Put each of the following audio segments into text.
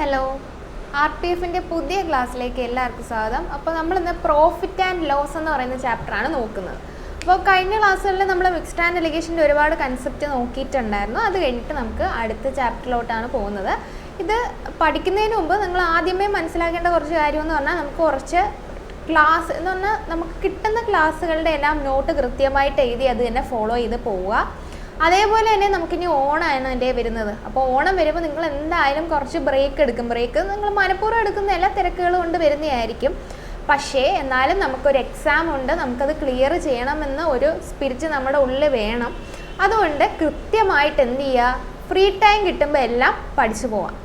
Hello, RPFിൻ്റെ പുതിയ ക്ലാസ്സിലേക്ക് എല്ലാവർക്കും സ്വാഗതം. അപ്പോൾ നമ്മളിന്ന് പ്രോഫിറ്റ് ആൻഡ് ലോസ് എന്ന് പറയുന്ന ചാപ്റ്ററാണ് നോക്കുന്നത്. അപ്പോൾ കഴിഞ്ഞ ക്ലാസ്സുകളിൽ നമ്മൾ മിക്സ്ഡ് ആൻഡ് എലിഗേഷൻ്റെ ഒരുപാട് കൺസെപ്റ്റ് നോക്കിയിട്ടുണ്ടായിരുന്നു. അത് കഴിഞ്ഞിട്ട് നമുക്ക് അടുത്ത ചാപ്റ്ററിലോട്ടാണ് പോകുന്നത്. ഇത് പഠിക്കുന്നതിന് മുമ്പ് നിങ്ങൾ ആദ്യമേ മനസ്സിലാക്കേണ്ട കുറച്ച് കാര്യമെന്ന് പറഞ്ഞാൽ നമുക്ക് കുറച്ച് ക്ലാസ് എന്ന് പറഞ്ഞാൽ നമുക്ക് കിട്ടുന്ന ക്ലാസ്സുകളുടെ എല്ലാം നോട്ട് കൃത്യമായിട്ട് എഴുതി അത് തന്നെ ഫോളോ ചെയ്ത് പോവുക. അതേപോലെ തന്നെ നമുക്കിനി ഓണമാണ് എൻ്റെ വരുന്നത്. അപ്പോൾ ഓണം വരുമ്പോൾ നിങ്ങൾ എന്തായാലും കുറച്ച് ബ്രേക്ക് എടുക്കും. ബ്രേക്ക് നിങ്ങൾ മനഃപൂർവ്വം എടുക്കുന്ന എല്ലാ തിരക്കുകളും കൊണ്ട് വരുന്നതായിരിക്കും. പക്ഷേ എന്നാലും നമുക്കൊരു എക്സാം ഉണ്ട്, നമുക്കത് ക്ലിയർ ചെയ്യണമെന്ന ഒരു സ്പിരിറ്റ് നമ്മുടെ ഉള്ളിൽ വേണം. അതുകൊണ്ട് കൃത്യമായിട്ട് എന്ത് ചെയ്യുക, ഫ്രീ ടൈം കിട്ടുമ്പോൾ എല്ലാം പഠിച്ചു പോവാം.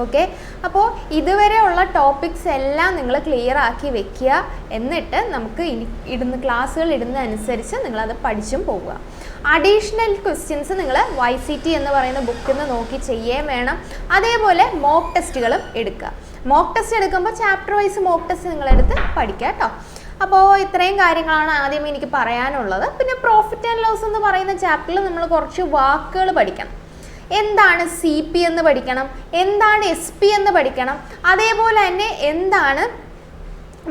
ഓക്കെ, അപ്പോൾ ഇതുവരെ ഉള്ള ടോപ്പിക്സ് എല്ലാം നിങ്ങൾ ക്ലിയർ ആക്കി വെക്കുക. എന്നിട്ട് നമുക്ക് ക്ലാസ്സുകൾ ഇടുന്നതനുസരിച്ച് നിങ്ങളത് പഠിച്ചും പോവുക. അഡീഷണൽ ക്വസ്റ്റ്യൻസ് നിങ്ങൾ YCT എന്ന് പറയുന്ന ബുക്കിൽ നിന്ന് നോക്കി ചെയ്യുകയും വേണം. അതേപോലെ മോക്ക് ടെസ്റ്റുകളും എടുക്കുക. മോക്ക് ടെസ്റ്റ് എടുക്കുമ്പോൾ ചാപ്റ്റർ വൈസ് മോക്ക് ടെസ്റ്റ് നിങ്ങളെടുത്ത് പഠിക്കുക കേട്ടോ. അപ്പോൾ ഇത്രയും കാര്യങ്ങളാണ് ആദ്യം എനിക്ക് പറയാനുള്ളത്. പിന്നെ പ്രോഫിറ്റ് ആൻഡ് ലോസ് എന്ന് പറയുന്ന ചാപ്റ്ററിൽ നമ്മൾ കുറച്ച് വാക്കുകൾ പഠിക്കണം. എന്താണ് CP എന്ന് പഠിക്കണം, എന്താണ് SP എന്ന് പഠിക്കണം. അതേപോലെ തന്നെ എന്താണ്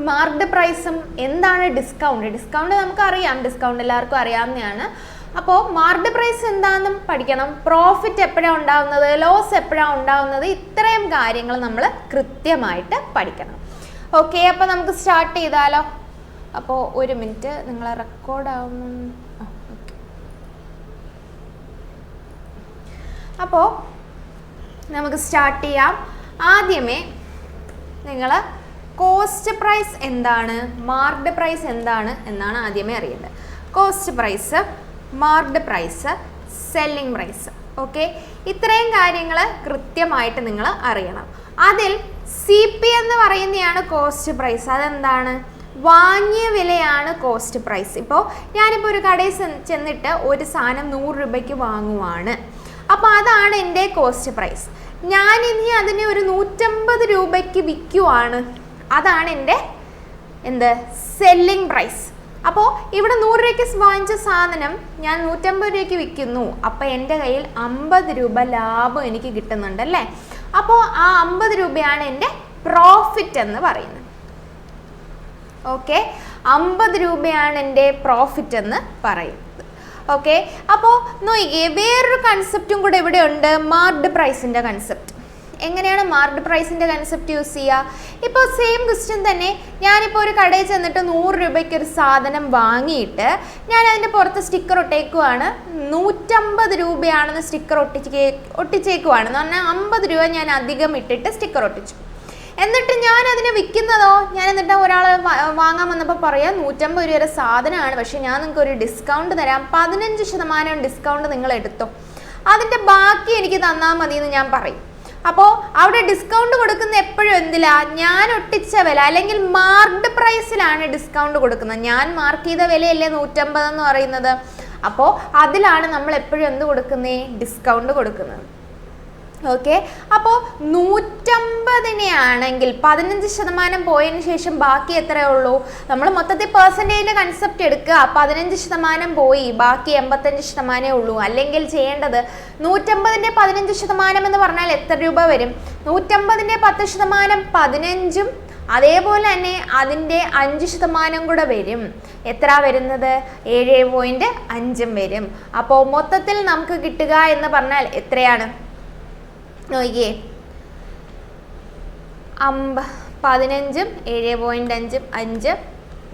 മാർക്ക്ഡ് പ്രൈസും എന്താണ് ഡിസ്കൗണ്ട് നമുക്കറിയാം, ഡിസ്കൗണ്ട് എല്ലാവർക്കും അറിയാവുന്നതാണ്. അപ്പോൾ മാർക്ക്ഡ് പ്രൈസ് എന്താണെന്നും പഠിക്കണം, പ്രോഫിറ്റ് എപ്പോഴാണ് ഉണ്ടാകുന്നത്, ലോസ് എപ്പോഴാണ് ഉണ്ടാകുന്നത്, ഇത്രയും കാര്യങ്ങൾ നമ്മൾ കൃത്യമായിട്ട് പഠിക്കണം. ഓക്കെ, അപ്പോൾ നമുക്ക് സ്റ്റാർട്ട് ചെയ്താലോ. അപ്പോൾ ഒരു മിനിറ്റ്, നിങ്ങൾ റെക്കോർഡാവുന്നു. അപ്പോൾ നമുക്ക് സ്റ്റാർട്ട് ചെയ്യാം. ആദ്യമേ നിങ്ങൾ കോസ്റ്റ് പ്രൈസ് എന്താണ്, മാർക്ക്ഡ് പ്രൈസ് എന്താണ് എന്നാണ് ആദ്യമേ അറിയേണ്ടത്. Cost price, marked price, selling price. Okay, ഇത്രയും കാര്യങ്ങൾ കൃത്യമായിട്ട് നിങ്ങൾ അറിയണം. അതിൽ CP എന്ന് പറയുന്നതാണ് കോസ്റ്റ് പ്രൈസ്. അതെന്താണ്? വാങ്ങിയ വിലയാണ് കോസ്റ്റ് പ്രൈസ്. ഇപ്പോൾ ഞാനിപ്പോൾ ഒരു കടയിൽ ചെന്നിട്ട് ഒരു സാധനം 100 രൂപയ്ക്ക് വാങ്ങുവാണ്. അപ്പോൾ അതാണ് എൻ്റെ കോസ്റ്റ് പ്രൈസ്. ഞാനിനി അതിനെ ഒരു 150 രൂപയ്ക്ക് വിൽക്കുവാണ്. അതാണ് എൻ്റെ സെല്ലിംഗ് പ്രൈസ്. അപ്പോൾ ഇവിടെ 100 രൂപയ്ക്ക് വാങ്ങിച്ച സാധനം ഞാൻ 150 രൂപയ്ക്ക് വിൽക്കുന്നു. അപ്പോൾ എൻ്റെ കയ്യിൽ 50 രൂപ ലാഭം എനിക്ക് കിട്ടുന്നുണ്ടല്ലേ. അപ്പോൾ ആ 50 രൂപയാണ് എൻ്റെ പ്രോഫിറ്റ് എന്ന് പറയുന്നത്. ഓക്കെ, 50 രൂപയാണ് എൻ്റെ പ്രോഫിറ്റ് എന്ന് പറയുന്നത്. ഓക്കെ, അപ്പോൾ നോക്കിയേ, വേറൊരു കൺസെപ്റ്റും കൂടെ ഇവിടെ ഉണ്ട്, മാർക്ക്ഡ് പ്രൈസിൻ്റെ കൺസെപ്റ്റ്. എങ്ങനെയാണ് മാർക്ക്ഡ് പ്രൈസിൻ്റെ കൺസെപ്റ്റ് യൂസ് ചെയ്യുക? ഇപ്പോൾ സെയിം ക്വസ്റ്റ്യൻ തന്നെ, ഞാനിപ്പോൾ ഒരു കടയിൽ ചെന്നിട്ട് 100 രൂപയ്ക്ക് ഒരു സാധനം വാങ്ങിയിട്ട് ഞാൻ അതിൻ്റെ പുറത്ത് സ്റ്റിക്കർ ഒട്ടേക്കുവാണ്. 150 രൂപയാണെന്ന് സ്റ്റിക്കർ ഒട്ടിച്ചേക്കുവാണെന്ന് പറഞ്ഞാൽ 50 രൂപ ഞാൻ അധികം ഇട്ടിട്ട് സ്റ്റിക്കർ ഒട്ടിച്ചു. എന്നിട്ട് ഞാൻ അതിനെ വിൽക്കുന്നതോ, എന്നിട്ട് ഒരാൾ വാങ്ങാൻ വന്നപ്പോൾ പറയാം 150 രൂപയുടെ സാധനമാണ്, പക്ഷേ ഞാൻ നിങ്ങൾക്ക് ഒരു ഡിസ്കൗണ്ട് തരാം, 15% ഡിസ്കൗണ്ട് നിങ്ങൾ എടുത്തോ, അതിൻ്റെ ബാക്കി എനിക്ക് തന്നാൽ മതി എന്ന് ഞാൻ പറയും. അപ്പോൾ അവിടെ ഡിസ്കൗണ്ട് കൊടുക്കുന്ന എപ്പോഴും എന്തിലാ, ഞാൻ ഒട്ടിച്ച വില അല്ലെങ്കിൽ മാർക്ക്ഡ് പ്രൈസിലാണ് ഡിസ്കൗണ്ട് കൊടുക്കുന്നത്. ഞാൻ മാർക്ക് ചെയ്ത വിലയല്ലേ 150 എന്ന് പറയുന്നത്. അപ്പോൾ അതിലാണ് നമ്മൾ എപ്പോഴും എന്ത് കൊടുക്കുന്നേ, ഡിസ്കൗണ്ട് കൊടുക്കുന്നത്. ഓക്കെ, അപ്പോൾ 150 ആണെങ്കിൽ 15% പോയതിന് ശേഷം ബാക്കി എത്രയേ ഉള്ളൂ? നമ്മൾ മൊത്തത്തിൽ പെർസെൻറ്റേജിൻ്റെ കൺസെപ്റ്റ് എടുക്കുക. 15% പോയി, ബാക്കി 85% ഉള്ളൂ. അല്ലെങ്കിൽ ചെയ്യേണ്ടത് 150ൻ്റെ 15% എന്ന് പറഞ്ഞാൽ എത്ര രൂപ വരും? 150ൻ്റെ 10% 15ഉം അതേപോലെ തന്നെ അതിൻ്റെ 5% കൂടെ വരും. എത്ര വരുന്നത്? 7.5 വരും. അപ്പോൾ മൊത്തത്തിൽ നമുക്ക് കിട്ടുക എന്ന് പറഞ്ഞാൽ എത്രയാണ്? നോക്കിയേ, 15ഉം 7.5ഉം 5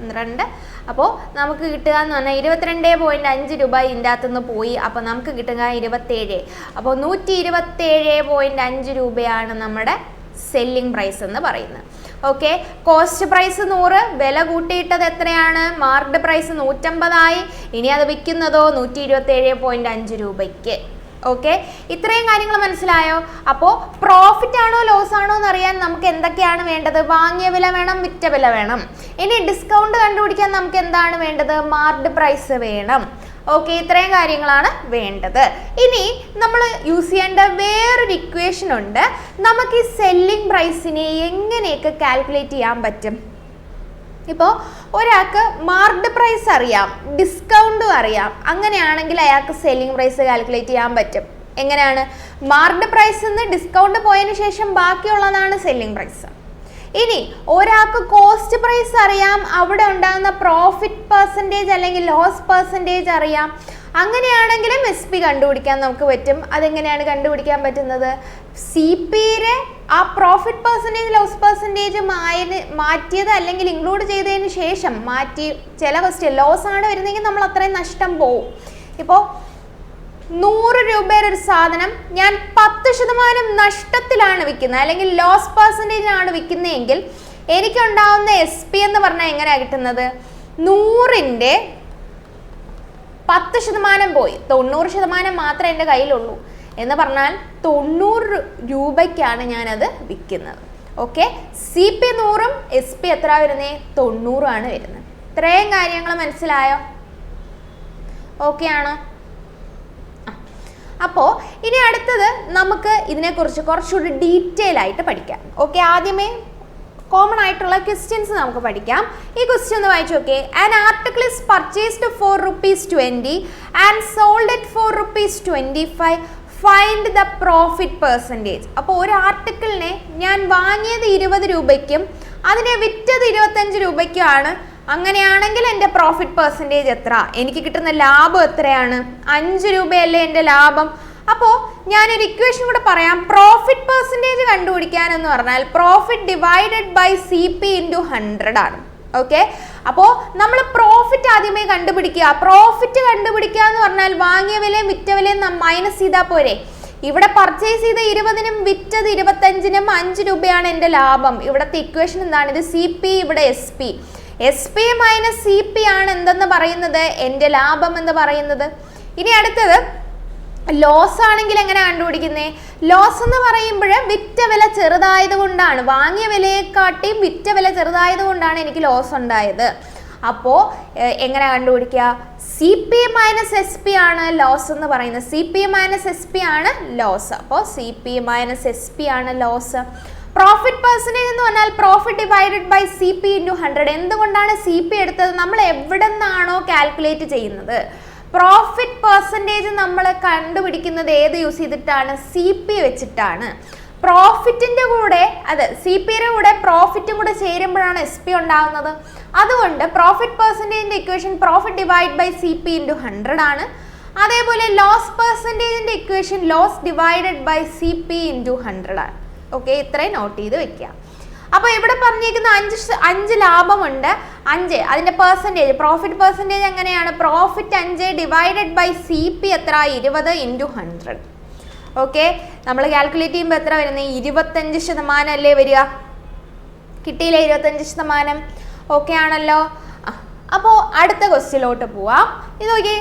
12. അപ്പോൾ നമുക്ക് കിട്ടുക എന്ന് പറഞ്ഞാൽ 22.5 രൂപ ഇതിൻ്റെ അകത്തുനിന്ന് പോയി. അപ്പോൾ നമുക്ക് കിട്ടുക 27. അപ്പോൾ 127.5 രൂപയാണ് നമ്മുടെ സെല്ലിംഗ് പ്രൈസ് എന്ന് പറയുന്നത്. ഓക്കെ, കോസ്റ്റ് പ്രൈസ് 100, വില കൂട്ടിയിട്ടത് എത്രയാണ്? മാർക്ക്ഡ് പ്രൈസ് 150 ഇനി അത് വിൽക്കുന്നതോ 127.5 രൂപയ്ക്ക്. ഓക്കെ, ഇത്രയും കാര്യങ്ങൾ മനസ്സിലായോ? അപ്പോൾ പ്രോഫിറ്റ് ആണോ ലോസ് ആണോ എന്നറിയാൻ നമുക്ക് എന്തൊക്കെയാണ് വേണ്ടത്? വാങ്ങിയ വില വേണം, വിറ്റ വില വേണം. ഇനി ഡിസ്കൗണ്ട് കണ്ടുപിടിക്കാൻ നമുക്ക് എന്താണ് വേണ്ടത്? മാർക്ക്ഡ് പ്രൈസ് വേണം. ഓക്കെ, ഇത്രയും കാര്യങ്ങളാണ് വേണ്ടത്. ഇനി നമ്മൾ യൂസ് ചെയ്യേണ്ട വേറൊരു ഇക്വേഷൻ ഉണ്ട്. നമുക്ക് ഈ സെല്ലിംഗ് പ്രൈസിനെ എങ്ങനെയൊക്കെ കാൽക്കുലേറ്റ് ചെയ്യാൻ പറ്റും? ഇപ്പോൾ ഒരാൾക്ക് മാർക്ക്ഡ് പ്രൈസ് അറിയാം, ഡിസ്കൗണ്ടും അറിയാം. അങ്ങനെയാണെങ്കിൽ അയാൾക്ക് സെല്ലിംഗ് പ്രൈസ് കാൽക്കുലേറ്റ് ചെയ്യാൻ പറ്റും. എങ്ങനെയാണ്? മാർക്ക്ഡ് പ്രൈസിൽ നിന്ന് ഡിസ്കൗണ്ട് പോയതിനു ശേഷം ബാക്കിയുള്ളതാണ് സെല്ലിംഗ് പ്രൈസ്. ഇനി ഒരാൾക്ക് കോസ്റ്റ് പ്രൈസ് അറിയാം, അവിടെ ഉണ്ടാകുന്ന പ്രോഫിറ്റ് പെർസെൻറ്റേജ് അല്ലെങ്കിൽ ലോസ് പെർസെൻറ്റേജ് അറിയാം. അങ്ങനെയാണെങ്കിലും SP കണ്ടുപിടിക്കാൻ നമുക്ക് പറ്റും. അതെങ്ങനെയാണ് കണ്ടുപിടിക്കാൻ പറ്റുന്നത്? CPയുടെ ആ പ്രോഫിറ്റ് പെർസെൻറ്റേജ് ലോസ് പെർസെൻറ്റേജ് മാറ്റിയത് അല്ലെങ്കിൽ ഇൻക്ലൂഡ് ചെയ്തതിന് ശേഷം മാറ്റി ചില ക്വസ്റ്റ്യൻ ലോസ് ആണ് വരുന്നതെങ്കിൽ നമ്മൾ അത്രയും നഷ്ടം പോവും. ഇപ്പോൾ 100 രൂപയുടെ ഒരു സാധനം ഞാൻ 10% നഷ്ടത്തിലാണ് വിൽക്കുന്നത് അല്ലെങ്കിൽ ലോസ് പെർസെൻറ്റേജിലാണ് വിൽക്കുന്നതെങ്കിൽ എനിക്കുണ്ടാവുന്ന SP എന്ന് പറഞ്ഞാൽ എങ്ങനെയാണ് കിട്ടുന്നത്? 100ൻ്റെ 10% പോയി, 90% മാത്രമേ എൻ്റെ കയ്യിലുള്ളൂ എന്ന് പറഞ്ഞാൽ 90 രൂപയ്ക്കാണ് ഞാനത് വിൽക്കുന്നത്. ഓക്കെ, CP 100ഉം SP എത്ര വരുന്നത്? 90 ആണ് വരുന്നത്. ഇത്രയും കാര്യങ്ങൾ മനസ്സിലായോ? ഓക്കെ ആണോ? അപ്പോൾ ഇനി അടുത്തത് നമുക്ക് ഇതിനെക്കുറിച്ച് കുറച്ചുകൂടി ഡീറ്റെയിൽ ആയിട്ട് പഠിക്കാം. ഓക്കെ, ആദ്യമേ കോമൺ ആയിട്ടുള്ള ക്വസ്റ്റ്യൻസ് നമുക്ക് പഠിക്കാം. ഈ ക്വസ്റ്റ്യൻ ഒന്ന് വായിച്ചു നോക്കേ. An article is purchased for ₹20 and sold at for ₹25. Find the profit percentage. അപ്പോൾ ഒരു ആർട്ടിക്കിളിനെ ഞാൻ വാങ്ങിയത് 20 രൂപയ്ക്കും അതിനെ വിറ്റത് 25 രൂപയ്ക്കുമാണ്. അങ്ങനെയാണെങ്കിൽ എൻ്റെ പ്രോഫിറ്റ് പെർസെൻറ്റേജ് എത്ര? എനിക്ക് കിട്ടുന്ന ലാഭം എത്രയാണ്? 5 രൂപയല്ലേ എൻ്റെ ലാഭം. അപ്പോൾ ഞാനൊരു ഇക്വേഷൻ കൂടെ പറയാം. പ്രോഫിറ്റ് പെർസെൻറ്റേജ് കണ്ടുപിടിക്കാനെന്ന് പറഞ്ഞാൽ പ്രോഫിറ്റ് ഡിവൈഡഡ് ബൈ CP × 100 ആണ്. ഓക്കെ, അപ്പോൾ നമ്മൾ പ്രോഫിറ്റ് ആദ്യമേ കണ്ടുപിടിക്കുക. പ്രോഫിറ്റ് കണ്ടുപിടിക്കുക എന്ന് പറഞ്ഞാൽ വാങ്ങിയ വിലയും വിറ്റ വിലയും മൈനസ് ചെയ്താൽ പോരെ. ഇവിടെ പർച്ചേസ് ചെയ്ത 20നും വിറ്റത് 25നും 5 രൂപയാണ് എൻ്റെ ലാഭം. ഇവിടുത്തെ ഇക്വേഷൻ എന്താണ്? ഇത് CP, ഇവിടെ SP മൈനസ് CP ആണ് എന്തെന്ന് പറയുന്നത്? എൻ്റെ ലാഭം എന്ന് പറയുന്നത്. ഇനി അടുത്തത് ലോസ് ആണെങ്കിൽ എങ്ങനെ കണ്ടുപിടിക്കുന്നത്? ലോസ് എന്ന് പറയുമ്പോൾ വിറ്റ വില ചെറുതായത് കൊണ്ടാണ്, വാങ്ങിയ വിലയെക്കാട്ടിയും വിറ്റ വില ചെറുതായത് കൊണ്ടാണ് എനിക്ക് ലോസ് ഉണ്ടായത്. അപ്പോൾ എങ്ങനെ കണ്ടുപിടിക്കുക? CP മൈനസ് SP ആണ് ലോസ് എന്ന് പറയുന്നത്. CP മൈനസ് SP ആണ് ലോസ്. അപ്പോൾ CP മൈനസ് SP ആണ് ലോസ്. പ്രോഫിറ്റ് പെർസെൻറ്റേജ് എന്ന് പറഞ്ഞാൽ പ്രോഫിറ്റ് ഡിവൈഡഡ് ബൈ CP × 100. എന്തുകൊണ്ടാണ് CP എടുത്തത്? നമ്മൾ എവിടെ നിന്നാണോ കാൽക്കുലേറ്റ് ചെയ്യുന്നത്, പ്രോഫിറ്റ് പെർസെൻറ്റേജ് നമ്മൾ കണ്ടുപിടിക്കുന്നത് ഏത് യൂസ് ചെയ്തിട്ടാണ്? CP വെച്ചിട്ടാണ്. പ്രോഫിറ്റിൻ്റെ കൂടെ CPയുടെ കൂടെ പ്രോഫിറ്റും കൂടെ ചേരുമ്പോഴാണ് SP ഉണ്ടാകുന്നത്. അതുകൊണ്ട് പ്രോഫിറ്റ് പെർസെൻറ്റേജിൻ്റെ equation profit divide by CP × 100 ആണ്. അതേപോലെ ലോസ് പെർസെൻറ്റേജിൻ്റെ equation loss divided by CP × 100 ആണ്. ഓക്കെ, ഇത്രയും നോട്ട് ചെയ്ത് വെക്കുക. അപ്പോൾ ഇവിടെ പറഞ്ഞിരിക്കുന്ന 5 ലാഭമുണ്ട്. 5 അതിൻ്റെ പെർസെൻറ്റേജ്, പ്രോഫിറ്റ് പെർസെൻറ്റേജ് എങ്ങനെയാണ്? പ്രോഫിറ്റ് 5 ഡിവൈഡഡ് ബൈ CP എത്ര? 20 × 100. ഓക്കെ, നമ്മൾ കാൽക്കുലേറ്റ് ചെയ്യുമ്പോൾ എത്ര വരുന്നത്? 25% അല്ലേ വരിക. കിട്ടിയില്ലേ 25%? ഓക്കെ ആണല്ലോ. അപ്പോൾ അടുത്ത ക്വസ്റ്റ്യനിലോട്ട് പോവാം. ഇത് നോക്കിയേ.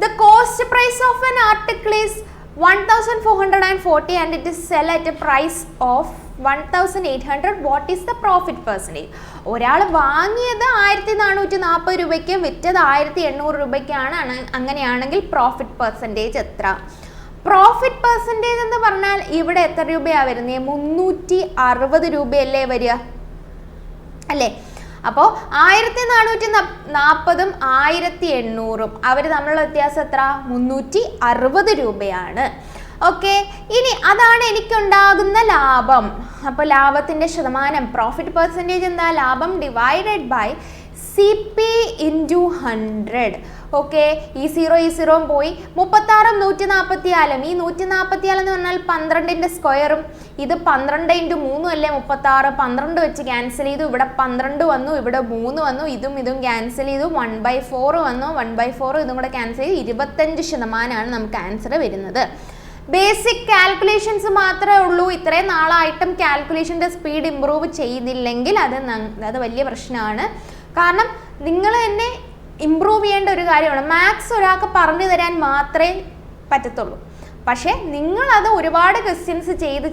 The cost price of an article is 1440 and it is sell at a price of 1800. What is the profit percentage? ഒരാൾ വാങ്ങിയത് 1440 രൂപയ്ക്ക്, വിറ്റത് 1800 രൂപയ്ക്കാണ്. അങ്ങനെയാണെങ്കിൽ പ്രോഫിറ്റ് പെർസെൻറ്റേജ് എത്ര? പ്രോഫിറ്റ് പെർസെൻറ്റേജ് എന്ന് പറഞ്ഞാൽ ഇവിടെ എത്ര രൂപയാണ് വരുന്നത്? 360 രൂപയല്ലേ വരിക അല്ലേ? അപ്പോൾ 1440ഉം 1800ഉം അവർ തമ്മിലുള്ള വ്യത്യാസം എത്ര? 360 രൂപയാണ്. ഓക്കെ, ഇനി അതാണ് എനിക്കുണ്ടാകുന്ന ലാഭം. അപ്പോൾ ലാഭത്തിൻ്റെ ശതമാനം, പ്രോഫിറ്റ് പെർസെൻറ്റേജ് എന്താ? ലാഭം ഡിവൈഡഡ് ബൈ CP × 100. ഓക്കെ, ഈ 0 പോയി. 36ഉം 144. ഈ 144 എന്ന് പറഞ്ഞാൽ 12ൻ്റെ സ്ക്വയറും, ഇത് 12 × 3 അല്ലേ 36. 12 വെച്ച് ക്യാൻസൽ ചെയ്തു. ഇവിടെ 12 വന്നു, ഇവിടെ 3 വന്നു, ഇതും ക്യാൻസൽ ചെയ്തു. 1/4 വന്നു, 1/4 ഇതും കൂടെ ക്യാൻസൽ ചെയ്ത് 25% നമുക്ക് ആൻസർ വരുന്നത്. ബേസിക് കാൽക്കുലേഷൻസ് മാത്രമേ ഉള്ളൂ. ഇത്രയും നാളായിട്ടും കാൽക്കുലേഷൻ്റെ സ്പീഡ് ഇമ്പ്രൂവ് ചെയ്തില്ലെങ്കിൽ അത് വലിയ പ്രശ്നമാണ്. കാരണം നിങ്ങൾ തന്നെ ഇമ്പ്രൂവ് ചെയ്യേണ്ട ഒരു കാര്യമാണ്. മാത്സ് ഒരാൾക്ക് പറഞ്ഞു തരാൻ മാത്രമേ പറ്റത്തുള്ളൂ. പക്ഷേ നിങ്ങളത് ഒരുപാട് ക്വസ്റ്റ്യൻസ് ചെയ്ത്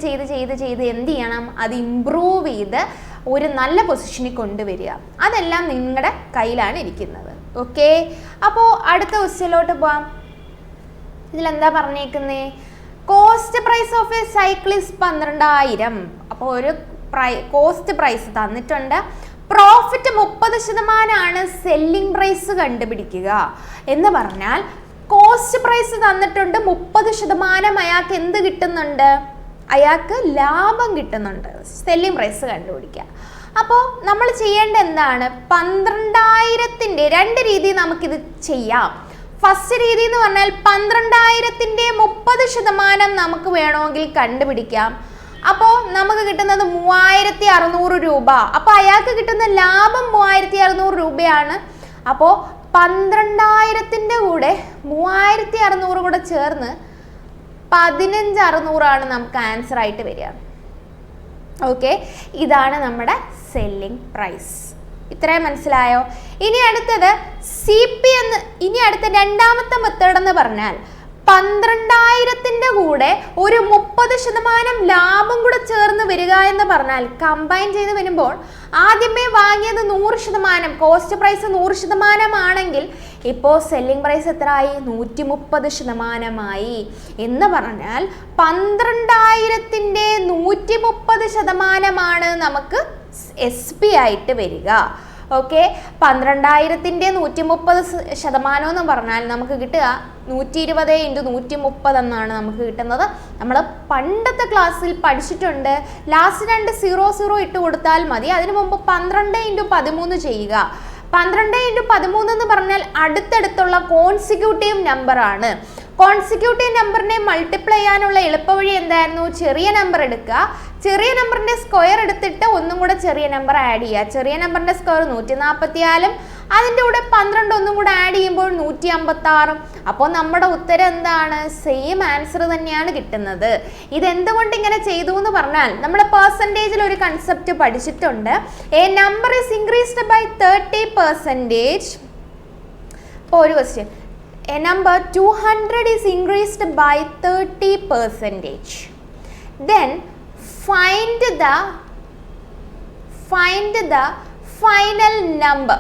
എന്ത് ചെയ്യണം? അത് ഇമ്പ്രൂവ് ചെയ്ത് ഒരു നല്ല പൊസിഷനിൽ കൊണ്ടുവരിക. അതെല്ലാം നിങ്ങളുടെ കയ്യിലാണ് ഇരിക്കുന്നത്. ഓക്കെ, അപ്പോൾ അടുത്ത ക്വസ്റ്റ്യനിലോട്ട് പോവാം. ഇതിലെന്താ പറഞ്ഞേക്കുന്നേ? Cost price of a cycle is 12,000. അപ്പോൾ ഒരു കോസ്റ്റ് പ്രൈസ് തന്നിട്ടുണ്ട്. പ്രോഫിറ്റ് 30% സെല്ലിംഗ് പ്രൈസ് കണ്ടുപിടിക്കുക എന്ന് പറഞ്ഞാൽ കോസ്റ്റ് പ്രൈസ് പ്രൈസ് തന്നിട്ടുണ്ട് 30% അയാൾക്ക് എന്ത് കിട്ടുന്നുണ്ട്, അയാൾക്ക് ലാഭം കിട്ടുന്നുണ്ട്. സെല്ലിംഗ് പ്രൈസ് കണ്ടുപിടിക്കുക. അപ്പോൾ നമ്മൾ ചെയ്യേണ്ട എന്താണ്, 12,000-ന്റെ 2 രീതി നമുക്കിത് ചെയ്യാം. ഫസ്റ്റ് രീതി എന്ന് പറഞ്ഞാൽ 12,000-ന്റെ 30% നമുക്ക് വേണമെങ്കിൽ കണ്ടുപിടിക്കാം. അപ്പോൾ നമുക്ക് കിട്ടുന്നത് 3,600 രൂപ. അപ്പോൾ അയാൾക്ക് കിട്ടുന്ന ലാഭം 3,600 രൂപയാണ്. അപ്പോൾ 12,000-ന്റെ കൂടെ 3,600 കൂടെ ചേർന്ന് 15,600 നമുക്ക് ആൻസർ ആയിട്ട് വരിക. ഓക്കെ, ഇതാണ് നമ്മുടെ സെല്ലിംഗ് പ്രൈസ്. ഇത്രയും മനസ്സിലായോ? ഇനി അടുത്തത് CP എന്ന്, ഇനി അടുത്ത രണ്ടാമത്തെ മെത്തേഡ് എന്ന് പറഞ്ഞാൽ 12,000-ന്റെ കൂടെ ഒരു 30% ലാഭം കൂടെ ചേർന്ന് വരിക എന്ന് പറഞ്ഞാൽ കമ്പൈൻ ചെയ്ത് വരുമ്പോൾ ആദ്യമേ വാങ്ങിയത് 100%, കോസ്റ്റ് പ്രൈസ് 100% ആണെങ്കിൽ ഇപ്പോൾ സെല്ലിംഗ് പ്രൈസ് എത്ര ആയി, 130% എന്ന് പറഞ്ഞാൽ 12,000-ന്റെ 130% നമുക്ക് SP ആയിട്ട് വരിക. ഓക്കെ, 12,000-ന്റെ 130% എന്ന് പറഞ്ഞാൽ നമുക്ക് കിട്ടുക 120 × 130 എന്നാണ് നമുക്ക് കിട്ടുന്നത്. നമ്മൾ പണ്ടത്തെ ക്ലാസ്സിൽ പഠിച്ചിട്ടുണ്ട്. ലാസ്റ്റ് 2 00 ഇട്ട് കൊടുത്താൽ മതി. അതിനു മുമ്പ് 12 × 13 ചെയ്യുക. 12 × 13 എന്ന് പറഞ്ഞാൽ അടുത്തടുത്തുള്ള കോൺസിക്യൂട്ടീവ് നമ്പർ ആണ്. കോൺസിക്യൂട്ടീവ് നമ്പറിനെ മൾട്ടിപ്ലൈ ചെയ്യാനുള്ള എളുപ്പവഴി എന്തായിരുന്നു, ചെറിയ നമ്പർ എടുക്കുക, ചെറിയ നമ്പറിന്റെ സ്ക്വയർ എടുത്തിട്ട് ഒന്നും കൂടെ ചെറിയ നമ്പർ ആഡ് ചെയ്യുക. ചെറിയ നമ്പറിന്റെ സ്ക്വയർ 144, അതിൻ്റെ കൂടെ 12 ഒന്നും കൂടെ ആഡ് ചെയ്യുമ്പോൾ 156. അപ്പോൾ നമ്മുടെ ഉത്തരം എന്താണ്, സെയിം ആൻസർ തന്നെയാണ് കിട്ടുന്നത്. ഇതെന്തുകൊണ്ട് ഇങ്ങനെ ചെയ്തു എന്ന് പറഞ്ഞാൽ നമ്മൾ പെർസെൻറ്റേജിൽ ഒരു കൺസെപ്റ്റ് പഠിച്ചിട്ടുണ്ട്. A number is increased by 30%. ഇപ്പോൾ ഒരു question, a number 200 is increased by 30%. Then find the final number.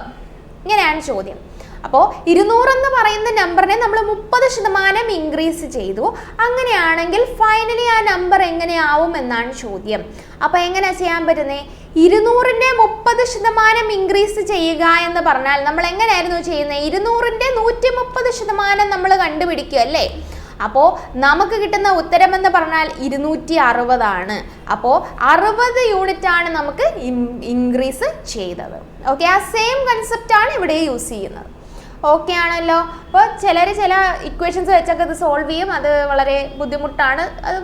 ഇങ്ങനെയാണ് ചോദ്യം. അപ്പോൾ 200 എന്ന് പറയുന്ന നമ്പറിനെ നമ്മൾ 30% ഇൻക്രീസ് ചെയ്തു. അങ്ങനെയാണെങ്കിൽ ഫൈനലി ആ നമ്പർ എങ്ങനെയാവും എന്നാണ് ചോദ്യം. അപ്പോൾ എങ്ങനെ ചെയ്യാൻ പറ്റുന്നത്, 200-ന്റെ 30% ഇൻക്രീസ് ചെയ്യുക എന്ന് പറഞ്ഞാൽ നമ്മൾ എങ്ങനെയായിരുന്നു ചെയ്യുന്നത്, 200-ന്റെ 130% നമ്മൾ കണ്ടുപിടിക്കുക അല്ലേ. അപ്പോൾ നമുക്ക് കിട്ടുന്ന ഉത്തരം എന്ന് പറഞ്ഞാൽ 260 ആണ്. അപ്പോൾ 60 യൂണിറ്റ് ആണ് നമുക്ക് ഇൻക്രീസ് ചെയ്തത്. ഓക്കെ, ആ സെയിം കൺസെപ്റ്റ് ആണ് ഇവിടെ യൂസ് ചെയ്യുന്നത്. ഓക്കെ ആണല്ലോ. അപ്പോൾ ചില ഇക്വേഷൻസ് വെച്ചൊക്കെ ഇത് സോൾവ് ചെയ്യും. അത് വളരെ ബുദ്ധിമുട്ടാണ്. അത്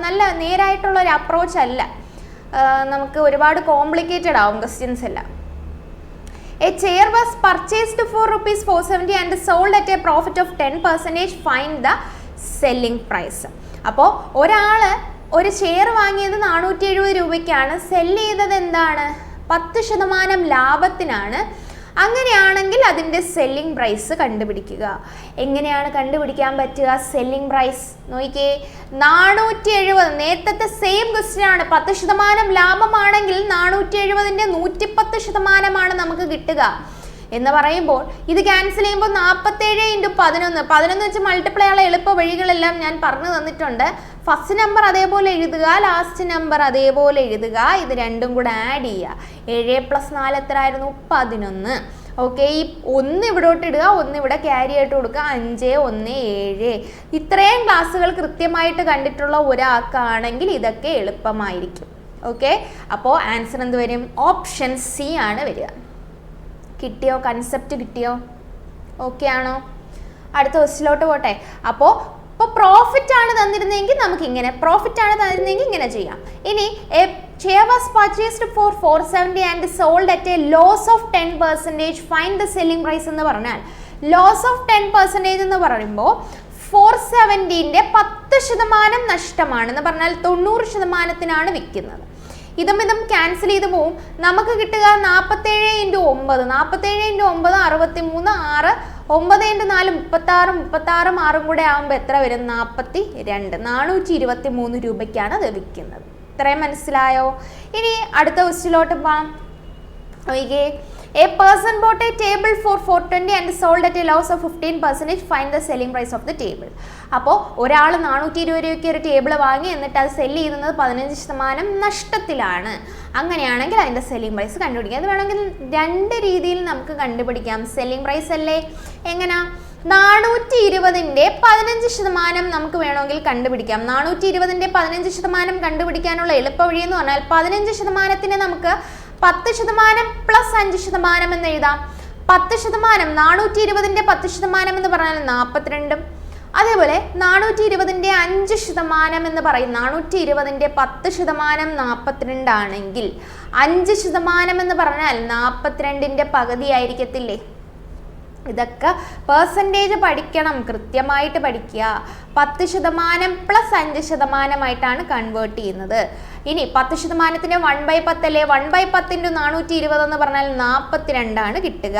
നല്ല നേരായിട്ടുള്ള ഒരു അപ്രോച്ച് അല്ല. നമുക്ക് ഒരുപാട് കോംപ്ലിക്കേറ്റഡ് ആവും ക്വസ്റ്റ്യൻസ് എല്ലാം. A chair was purchased for ₹470 and sold at a profit of 10%. Find the selling price. അപ്പോൾ ഒരാൾ ഒരു ചെയർ വാങ്ങിയത് 470 രൂപയ്ക്കാണ്, സെല്ല് ചെയ്തത് എന്താണ്, 10% ലാഭത്തിനാണ്. അങ്ങനെയാണെങ്കിൽ അതിൻ്റെ സെല്ലിംഗ് പ്രൈസ് കണ്ടുപിടിക്കുക. എങ്ങനെയാണ് കണ്ടുപിടിക്കാൻ പറ്റുക സെല്ലിംഗ് പ്രൈസ്? നോക്കിക്കേ, 470, നേരത്തെ സെയിം ക്വസ്റ്റ്യൻ ആണ്. 10% ലാഭമാണെങ്കിൽ 470-ന്റെ 110% നമുക്ക് കിട്ടുക എന്ന് പറയുമ്പോൾ ഇത് ക്യാൻസൽ ചെയ്യുമ്പോൾ 47 × 11 വെച്ച് മൾട്ടിപ്ലൈ ഉള്ള എളുപ്പ വഴികളെല്ലാം ഞാൻ പറഞ്ഞു തന്നിട്ടുണ്ട്. ഫസ്റ്റ് നമ്പർ അതേപോലെ എഴുതുക, ലാസ്റ്റ് നമ്പർ അതേപോലെ എഴുതുക, ഇത് രണ്ടും കൂടെ ആഡ് ചെയ്യുക. 7 + 4 എത്രയായിരുന്നു, 11. ഓക്കെ, ഈ 1 ഇവിടോട്ട് ഇടുക, 1 ഇവിടെ ക്യാരി ആയിട്ട് കൊടുക്കുക, 5 1 7. ഇത്രയും ക്ലാസ്സുകൾ കൃത്യമായിട്ട് കണ്ടിട്ടുള്ള ഒരാൾക്കാണെങ്കിൽ ഇതൊക്കെ എളുപ്പമായിരിക്കും. ഓക്കെ, അപ്പോൾ ആൻസർ എന്ത് വരും, ഓപ്ഷൻ സി ആണ് വരിക. കിട്ടിയോ, കൺസെപ്റ്റ് കിട്ടിയോ? ഓക്കെ ആണോ? അടുത്ത ക്വസ്റ്റിലോട്ട് പോട്ടെ. അപ്പോൾ പ്രോഫിറ്റ് ആണ് തന്നിരുന്നെങ്കിൽ നമുക്ക് ഇങ്ങനെ, പ്രോഫിറ്റ് ആണ് തന്നിരുന്നെങ്കിൽ ഇങ്ങനെ ചെയ്യാം. ഇനി A chair was purchased for $470 and sold at a loss of 10%. Find the selling price എന്ന് പറഞ്ഞാൽ ലോസ് ഓഫ് 10% എന്ന് പറയുമ്പോൾ 470-ന്റെ 10% നഷ്ടമാണെന്ന് പറഞ്ഞാൽ 90%-നാണ് വിൽക്കുന്നത്. ഇതും ക്യാൻസൽ ചെയ്ത് പോവും. നമുക്ക് കിട്ടുക 47 × 9. 47 × 9 63, 6 9 × 4 36, 36 6 കൂടെ ആകുമ്പോൾ എത്ര വരും, 42. 423 രൂപയ്ക്കാണ് അത് വിൽക്കുന്നത്. ഇത്രയും മനസ്സിലായോ? ഇനി അടുത്ത ക്വസ്റ്റിലോട്ട് പോകാം. Okay, A person bought a table for 420 and sold at a loss of 15%. Find the selling price of the table. അപ്പോൾ ഒരാൾ 420 രൂപയ്ക്ക് ഒരു ടേബിൾ വാങ്ങി എന്നിട്ട് അത് സെല്ല് ചെയ്യുന്നത് 15% നഷ്ടത്തിലാണ്. അങ്ങനെയാണെങ്കിൽ അതിൻ്റെ സെല്ലിംഗ് പ്രൈസ് കണ്ടുപിടിക്കാം. അത് വേണമെങ്കിൽ രണ്ട് രീതിയിൽ നമുക്ക് കണ്ടുപിടിക്കാം. സെല്ലിംഗ് പ്രൈസ് അല്ലേ, എങ്ങനെയാ? 420ൻ്റെ 15% നമുക്ക് വേണമെങ്കിൽ കണ്ടുപിടിക്കാം. 420ൻ്റെ 15% കണ്ടുപിടിക്കാനുള്ള എളുപ്പ വഴി എന്ന് പറഞ്ഞാൽ 15%നെ നമുക്ക് 10% പ്ലസ് 5% എന്ന് എഴുതാം. 10%, 420ൻ്റെ 10% എന്ന് പറഞ്ഞാൽ 42. അതേപോലെ 420ൻ്റെ 5% എന്ന് പറയും. 420ൻ്റെ 10% 42 ആണെങ്കിൽ 5% എന്ന് പറഞ്ഞാൽ 42ൻ്റെ പകുതി ആയിരിക്കത്തില്ലേ? ഇതൊക്കെ പെർസെൻറ്റേജ് പഠിക്കണം, കൃത്യമായിട്ട് പഠിക്കുക. 10% പ്ലസ് 5% കൺവേർട്ട് ചെയ്യുന്നത്. ഇനി 10%ന് 1/10 അല്ലേ? 1/10 × 420 എന്ന് പറഞ്ഞാൽ 42 കിട്ടുക.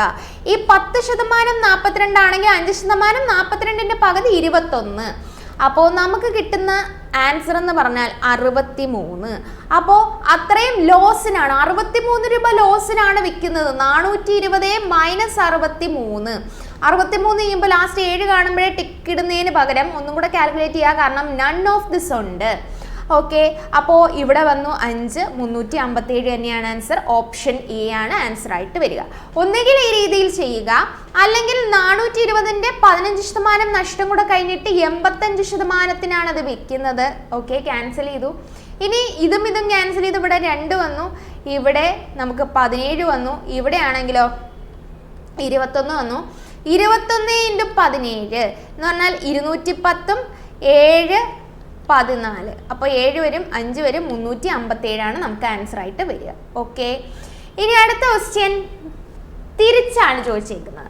ഈ 10% 42 ആണെങ്കിൽ 5% 42ൻ്റെ പകുതി 21. അപ്പോൾ നമുക്ക് കിട്ടുന്ന ആൻസർ എന്ന് പറഞ്ഞാൽ 63. അപ്പോൾ അത്രയും ലോസിനാണ്, 63 രൂപ ലോസിനാണ് വിൽക്കുന്നത്. 420 മൈനസ് 63. 63 ചെയ്യുമ്പോൾ ലാസ്റ്റ് 7 കാണുമ്പോഴേ ടിക്ക് ഇടുന്നതിന് പകരം ഒന്നും കൂടെ കാൽക്കുലേറ്റ് ചെയ്യുക, കാരണം നൺ ഓഫ് ദിസ് ഉണ്ട്. ഓക്കെ, അപ്പോൾ ഇവിടെ വന്നു 5, 357 തന്നെയാണ് ആൻസർ. ഓപ്ഷൻ എ ആണ് ആൻസർ ആയിട്ട് വരിക. ഒന്നുകിൽ ഈ രീതിയിൽ ചെയ്യുക, അല്ലെങ്കിൽ 420ൻ്റെ 15% നഷ്ടം കൂടെ കഴിഞ്ഞിട്ട് 85%-നാണ് അത് വിൽക്കുന്നത്. ഓക്കെ, ക്യാൻസൽ ചെയ്തു. ഇനി ഇതും ക്യാൻസൽ ചെയ്ത് ഇവിടെ 2 വന്നു, ഇവിടെ നമുക്ക് 17 വന്നു, ഇവിടെ ആണെങ്കിലോ 21 വന്നു. 21 × 17 എന്ന് പറഞ്ഞാൽ 210, 7 14. അപ്പോൾ 7 വരും, 5 വരും, 357 നമുക്ക് ആൻസർ ആയിട്ട് വരിക. ഓക്കെ, ഇനി അടുത്ത ക്വസ്റ്റ്യൻ തിരിച്ചാണ് ചോദിച്ചിരിക്കുന്നത്.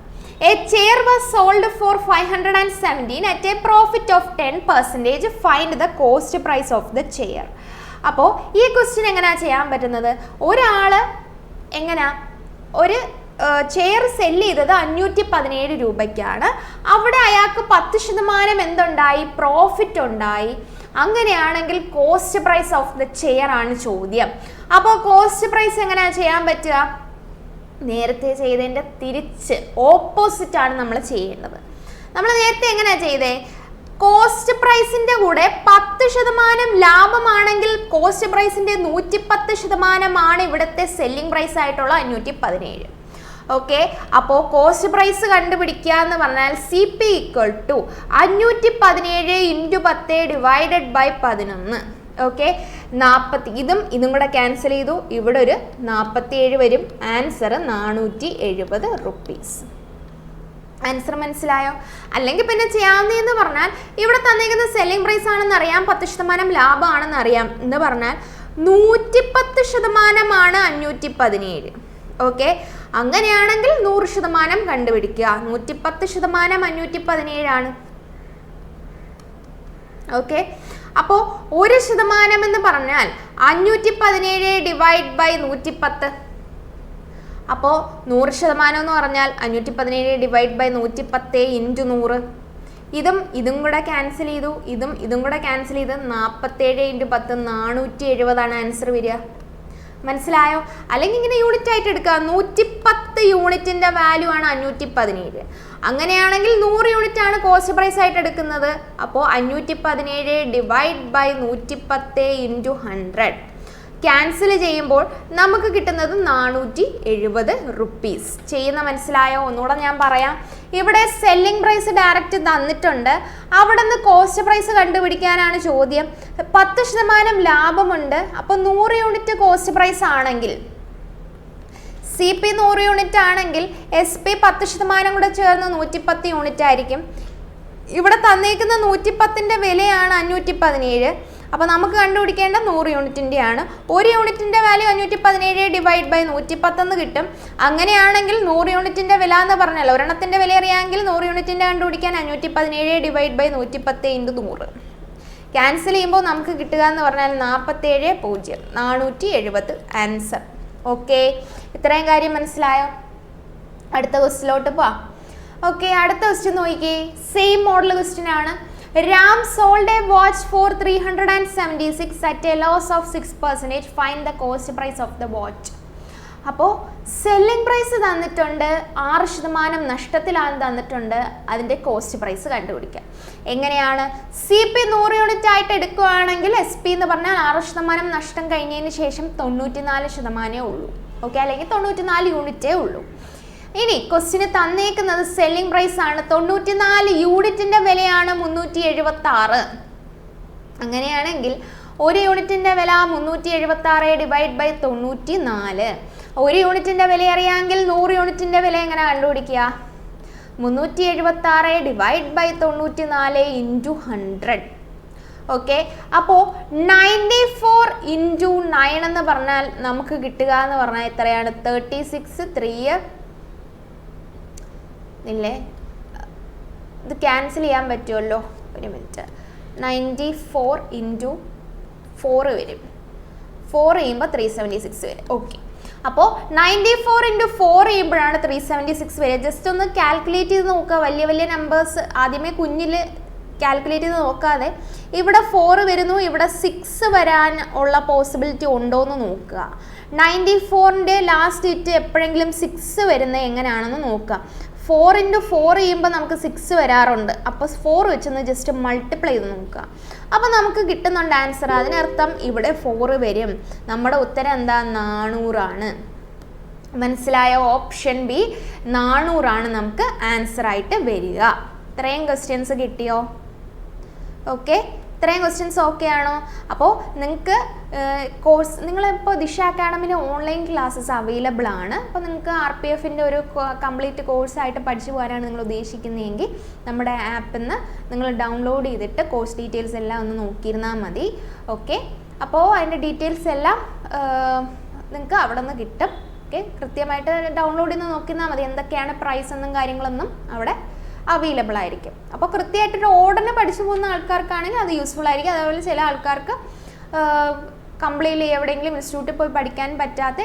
A chair was sold for 517 at a profit of 10%. Find the cost price of the chair. അപ്പോൾ ഈ ക്വസ്റ്റ്യൻ എങ്ങനെയാണ് ചെയ്യാൻ പറ്റുന്നത്? ഒരാൾ ഒരു ചെയർ സെല്ല് ചെയ്തത് 517 രൂപയ്ക്കാണ്. അവിടെ അയാൾക്ക് 10% എന്തുണ്ടായി? പ്രോഫിറ്റ് ഉണ്ടായി. അങ്ങനെയാണെങ്കിൽ cost price of the chair ആണ് ചോദ്യം. അപ്പോൾ കോസ്റ്റ് പ്രൈസ് എങ്ങനെയാണ് ചെയ്യാൻ പറ്റുക? നേരത്തെ ചെയ്തതിൻ്റെ തിരിച്ച് ഓപ്പോസിറ്റ് ആണ് നമ്മൾ ചെയ്യേണ്ടത്. നമ്മൾ നേരത്തെ എങ്ങനെയാണ് ചെയ്തേ? കോസ്റ്റ് പ്രൈസിൻ്റെ കൂടെ 10% ലാഭമാണെങ്കിൽ കോസ്റ്റ് പ്രൈസിൻ്റെ 110% ഇവിടുത്തെ സെല്ലിംഗ് പ്രൈസ് ആയിട്ടുള്ള 517. ഓക്കെ, അപ്പോൾ കോസ്റ്റ് പ്രൈസ് കണ്ടുപിടിക്കുക എന്ന് പറഞ്ഞാൽ CP = 517 × 10 ഡിവൈഡഡ് ബൈ 11. ഓക്കെ, 40. ഇതും കൂടെ ക്യാൻസൽ ചെയ്തു. ഇവിടെ ഒരു 47 വരും. Answer 470 rupees. ആൻസർ മനസ്സിലായോ? അല്ലെങ്കിൽ പിന്നെ ചെയ്യാവുന്നതെന്ന് പറഞ്ഞാൽ ഇവിടെ തന്നിരിക്കുന്ന സെല്ലിംഗ് പ്രൈസ് ആണെന്ന് അറിയാം, 10% ലാഭമാണെന്ന് അറിയാം എന്ന് പറഞ്ഞാൽ 110% 517. ഓക്കെ, അങ്ങനെയാണെങ്കിൽ 100% കണ്ടുപിടിക്കുക. 110% 517 ആണ്. ഓക്കെ, അപ്പോൾ 1% എന്ന് പറഞ്ഞാൽ 517 ഡിവൈഡ് ബൈ 110. അപ്പോൾ 100% എന്ന് പറഞ്ഞാൽ 517 ഡിവൈഡ് ബൈ 110 × 100. ഇതും കൂടെ ക്യാൻസൽ ചെയ്തു. ഇതും കൂടെ ക്യാൻസൽ ചെയ്ത് 47 × 10 470 ആൻസർ വരിക. മനസ്സിലായോ? അല്ലെങ്കിൽ ഇങ്ങനെ യൂണിറ്റ് ആയിട്ട് എടുക്കുക. 110 യൂണിറ്റിൻ്റെ വാല്യൂ ആണ് 517. അങ്ങനെയാണെങ്കിൽ 100 യൂണിറ്റ് ആണ് കോസ്റ്റ് പ്രൈസ് ആയിട്ട് എടുക്കുന്നത്. അപ്പോൾ 517 ഡിവൈഡ് ബൈ 110 × 100 ക്യാൻസൽ ചെയ്യുമ്പോൾ നമുക്ക് കിട്ടുന്നത് 470 റുപ്പീസ്. ചെയ്യുന്ന മനസ്സിലായോ? ഒന്നുകൂടെ ഞാൻ പറയാം. ഇവിടെ സെല്ലിംഗ് പ്രൈസ് ഡയറക്റ്റ് തന്നിട്ടുണ്ട്. അവിടെ നിന്ന് കോസ്റ്റ് പ്രൈസ് കണ്ടുപിടിക്കാനാണ് ചോദ്യം. 10% ലാഭമുണ്ട്. അപ്പോൾ 100 യൂണിറ്റ് കോസ്റ്റ് പ്രൈസ് ആണെങ്കിൽ, CP 100 യൂണിറ്റ് ആണെങ്കിൽ SP 10% കൂടെ ചേർന്ന് 110 യൂണിറ്റ് ആയിരിക്കും. ഇവിടെ തന്നേക്കുന്ന 110ൻ്റെ വിലയാണ് 517. അപ്പോൾ നമുക്ക് കണ്ടുപിടിക്കേണ്ട 100 യൂണിറ്റിൻ്റെ ആണ്. 1 യൂണിറ്റിൻ്റെ വാല്യൂ 517 ഡിവൈഡ് ബൈ 110 കിട്ടും. അങ്ങനെയാണെങ്കിൽ 100 യൂണിറ്റിൻ്റെ വില എന്ന് പറഞ്ഞാൽ ഒരെണ്ണത്തിൻ്റെ വില അറിയാമെങ്കിൽ 100 യൂണിറ്റിൻ്റെ കണ്ടുപിടിക്കാൻ 517 ഡിവൈഡ് ബൈ 110 × 100 ക്യാൻസൽ ചെയ്യുമ്പോൾ നമുക്ക് കിട്ടുക എന്ന് പറഞ്ഞാൽ 47 470 ആൻസർ. ഓക്കെ, ഇത്രയും കാര്യം മനസ്സിലായോ? അടുത്ത ക്വസ്റ്റിലോട്ട് പോവാം. ഓക്കെ, അടുത്ത ക്വസ്റ്റ്യൻ നോക്കിക്കേ. സെയിം മോഡൽ ക്വസ്റ്റ്യൻ ആണ്. Ram sold a watch for 376 at a loss of 6%. Find the cost price of the watch. അപ്പോൾ സെല്ലിംഗ് പ്രൈസ് തന്നിട്ടുണ്ട്, 6% നഷ്ടത്തിലാണ് തന്നിട്ടുണ്ട്. അതിൻ്റെ കോസ്റ്റ് പ്രൈസ് കണ്ടുപിടിക്കാം. എങ്ങനെയാണ്? CP 100 യൂണിറ്റ് ആയിട്ട് എടുക്കുകയാണെങ്കിൽ SP എന്ന് പറഞ്ഞാൽ 6% നഷ്ടം കഴിഞ്ഞതിന് ശേഷം 94% ഉള്ളൂ. ഓക്കെ, അല്ലെങ്കിൽ 94 യൂണിറ്റേ ഉള്ളൂ. ഇനി ക്വസ്റ്റിന് തന്നേക്കുന്നത് സെല്ലിംഗ് പ്രൈസ് ആണ്. 94 യൂണിറ്റിൻ്റെ വിലയാണ് 376. അങ്ങനെയാണെങ്കിൽ ഒരു യൂണിറ്റിൻ്റെ വില 376 ഡിവൈഡ് ബൈ 94. ഒരു യൂണിറ്റിൻ്റെ വില അറിയാമെങ്കിൽ 100 യൂണിറ്റിൻ്റെ വില എങ്ങനെ കണ്ടുപിടിക്കുക? 376 ഡിവൈഡ് ബൈ 94 ഇൻറ്റു 100. ഓക്കെ, അപ്പോൾ 94 ഇൻറ്റു 9 എന്ന് പറഞ്ഞാൽ നമുക്ക് കിട്ടുക എന്ന് പറഞ്ഞാൽ എത്രയാണ്? 36. 3 ഇല്ലേ, ഇത് ക്യാൻസൽ ചെയ്യാൻ പറ്റുമല്ലോ. ഒരു മിനിറ്റ്. 94 ഇൻറ്റു 4 വരും. 4 ചെയ്യുമ്പോൾ 376 വരും. ഓക്കെ, അപ്പോൾ 94 ഇൻറ്റു 4 ചെയ്യുമ്പോഴാണ് 376 വരിക. ജസ്റ്റ് ഒന്ന് കാൽക്കുലേറ്റ് ചെയ്ത് നോക്കുക. വലിയ വലിയ നമ്പേഴ്സ് ആദ്യമേ കുഞ്ഞിൽ കാൽക്കുലേറ്റ് ചെയ്ത് നോക്കാതെ ഇവിടെ 4 വരുന്നു, ഇവിടെ 6 വരാൻ ഉള്ള പോസിബിലിറ്റി ഉണ്ടോ എന്ന് നോക്കുക. 94ൻ്റെ ലാസ്റ്റ് ഇറ്റ് എപ്പോഴെങ്കിലും 6 വരുന്നത് എങ്ങനെയാണെന്ന് നോക്കുക. 4 ഇൻറ്റു 4 ചെയ്യുമ്പോൾ നമുക്ക് 6 വരാറുണ്ട്. അപ്പോൾ 4 വെച്ചൊന്ന് ജസ്റ്റ് മൾട്ടിപ്ലൈ ചെയ്ത് നോക്കുക. അപ്പോൾ നമുക്ക് കിട്ടുന്നുണ്ട് ആൻസർ. അതിനർത്ഥം ഇവിടെ 4 വരും. നമ്മുടെ ഉത്തരം എന്താ? 400 മനസ്സിലായോ? ഓപ്ഷൻ ബി 400 നമുക്ക് ആൻസർ ആയിട്ട് വരിക. ഇത്രയും ക്വസ്റ്റ്യൻസ് കിട്ടിയോ? ഓക്കെ, ഇത്രയും ക്വസ്റ്റ്യൻസ് ഓക്കെ ആണോ? അപ്പോൾ നിങ്ങൾക്ക് കോഴ്സ്, നിങ്ങളിപ്പോൾ ദിശ അക്കാഡമിയിൽ ഓൺലൈൻ ക്ലാസ്സസ് അവൈലബിൾ ആണ്. അപ്പോൾ നിങ്ങൾക്ക് RPFൻ്റെ ഒരു കംപ്ലീറ്റ് കോഴ്സായിട്ട് പഠിച്ചു പോകാനാണ് നിങ്ങൾ ഉദ്ദേശിക്കുന്നതെങ്കിൽ നമ്മുടെ ആപ്പിൽ നിന്ന് നിങ്ങൾ ഡൗൺലോഡ് ചെയ്തിട്ട് കോഴ്സ് ഡീറ്റെയിൽസ് എല്ലാം ഒന്ന് നോക്കിയിരുന്നാൽ മതി. ഓക്കെ, അപ്പോൾ അതിൻ്റെ ഡീറ്റെയിൽസ് എല്ലാം നിങ്ങൾക്ക് അവിടെ നിന്ന് കിട്ടും. ഓക്കെ, കൃത്യമായിട്ട് ഡൗൺലോഡ് ചെയ്ത് നോക്കിയിരുന്നാൽ മതി. എന്തൊക്കെയാണ് പ്രൈസ് എന്നും കാര്യങ്ങളൊന്നും അവിടെ അവൈലബിൾ ആയിരിക്കും. അപ്പോൾ കൃത്യമായിട്ടൊരു ഓർഡറിന് പഠിച്ചു പോകുന്ന ആൾക്കാർക്കാണെങ്കിൽ അത് യൂസ്ഫുൾ ആയിരിക്കും. അതേപോലെ ചില ആൾക്കാർക്ക് കംപ്ലീറ്റ്ലി എവിടെയെങ്കിലും ഇൻസ്റ്റിറ്റ്യൂട്ടിൽ പോയി പഠിക്കാൻ പറ്റാത്ത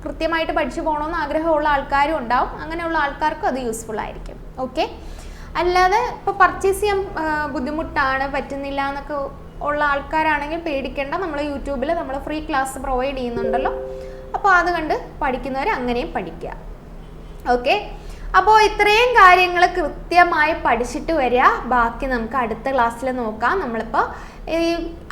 കൃത്യമായിട്ട് പഠിച്ചു പോകണമെന്ന് ആഗ്രഹമുള്ള ആൾക്കാരും ഉണ്ടാവും. അങ്ങനെയുള്ള ആൾക്കാർക്കും അത് യൂസ്ഫുൾ ആയിരിക്കും. ഓക്കെ, അല്ലാതെ ഇപ്പോൾ പർച്ചേസ് ചെയ്യാൻ ബുദ്ധിമുട്ടാണ്, പറ്റുന്നില്ല എന്നൊക്കെ ഉള്ള ആൾക്കാരാണെങ്കിൽ പേടിക്കേണ്ട. നമ്മൾ യൂട്യൂബിൽ നമ്മൾ ഫ്രീ ക്ലാസ് പ്രൊവൈഡ് ചെയ്യുന്നുണ്ടല്ലോ. അപ്പോൾ അത് കണ്ട് പഠിക്കുന്നവർ അങ്ങനെയും പഠിക്കുക. ഓക്കെ, അപ്പോൾ ഇത്രയും കാര്യങ്ങൾ കൃത്യമായി പഠിച്ചിട്ട് വരിക. ബാക്കി നമുക്ക് അടുത്ത ക്ലാസ്സിൽ നോക്കാം. നമ്മളിപ്പോൾ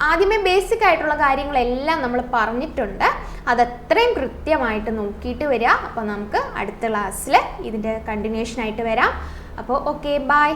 ആദ്യമേ ബേസിക് ആയിട്ടുള്ള കാര്യങ്ങളെല്ലാം നമ്മൾ പറഞ്ഞിട്ടുണ്ട്. അതത്രയും കൃത്യമായിട്ട് നോക്കിയിട്ട് വരിക. അപ്പോൾ നമുക്ക് അടുത്ത ക്ലാസ്സിൽ ഇതിൻ്റെ കണ്ടിന്യൂഷൻ ആയിട്ട് വരാം. അപ്പോൾ ഓക്കെ, ബൈ.